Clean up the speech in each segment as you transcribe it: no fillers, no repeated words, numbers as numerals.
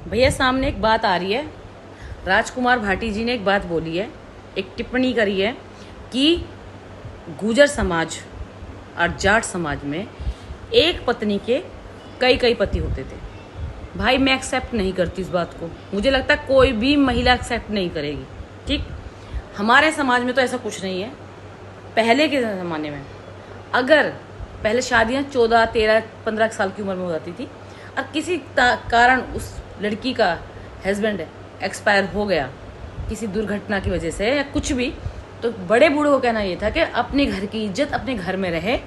भैया सामने एक बात आ रही है। राजकुमार भाटी जी ने एक बात बोली है, एक टिप्पणी करी है कि गुर्जर समाज और जाट समाज में एक पत्नी के कई कई पति होते थे। भाई मैं एक्सेप्ट नहीं करती इस बात को। मुझे लगता है कोई भी महिला एक्सेप्ट नहीं करेगी। ठीक, हमारे समाज में तो ऐसा कुछ नहीं है। पहले के ज़माने में अगर पहले शादियां 14, 13, 15 साल की उम्र में हो जाती थी और किसी कारण उस लड़की का हस्बैंड एक्सपायर हो गया किसी दुर्घटना की वजह से या कुछ भी, तो बड़े बूढ़ों को कहना ये था कि अपने घर की इज्जत अपने घर में रहे।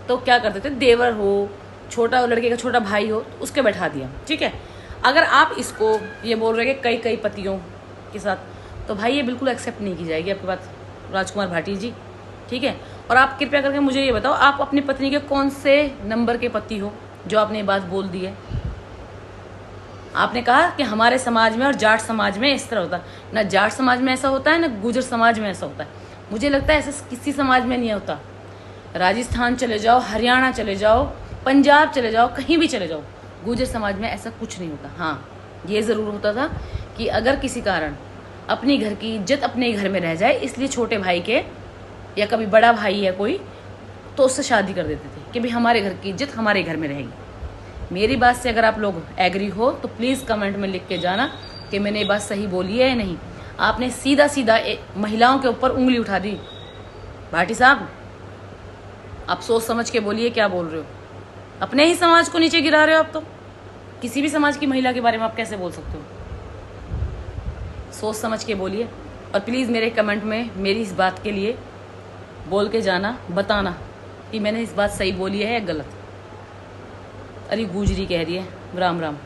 तो क्या करते थे, देवर हो, छोटा लड़के का छोटा भाई हो तो उसके बैठा दिया। ठीक है, अगर आप इसको ये बोल रहे कि कई कई पतियों के साथ, तो भाई ये बिल्कुल एक्सेप्ट नहीं की जाएगी आपकी बात राजकुमार भाटी जी। ठीक है, और आप कृपया करके मुझे ये बताओ, आप अपनी पत्नी के कौन से नंबर के पति हो जो आपने ये बात बोल दी है। आपने कहा कि हमारे समाज में और जाट समाज में इस तरह होता है। ना जाट समाज में ऐसा होता है ना गुर्जर समाज में ऐसा होता है। मुझे लगता है ऐसा किसी समाज में नहीं होता। राजस्थान चले जाओ, हरियाणा चले जाओ, पंजाब चले जाओ, कहीं भी चले जाओ, गुर्जर समाज में ऐसा कुछ नहीं होता। हाँ, ये ज़रूर होता था कि अगर किसी कारण अपनी घर की इज्जत अपने घर में रह जाए, इसलिए छोटे भाई के या कभी बड़ा भाई है कोई, तो उससे शादी कर देते थे कि भाई हमारे घर की इज्जत हमारे घर में रहेगी। मेरी बात से अगर आप लोग एग्री हो तो प्लीज़ कमेंट में लिख के जाना कि मैंने ये बात सही बोली है या नहीं। आपने सीधा सीधा महिलाओं के ऊपर उंगली उठा दी। भाटी साहब, आप सोच समझ के बोलिए क्या बोल रहे हो। अपने ही समाज को नीचे गिरा रहे हो आप। तो किसी भी समाज की महिला के बारे में आप कैसे बोल सकते हो। सोच समझ के बोलिए और प्लीज़ मेरे कमेंट में मेरी इस बात के लिए बोल के जाना, बताना कि मैंने इस बात सही बोली है या गलत। अरे गुजरी कह रही है। राम राम।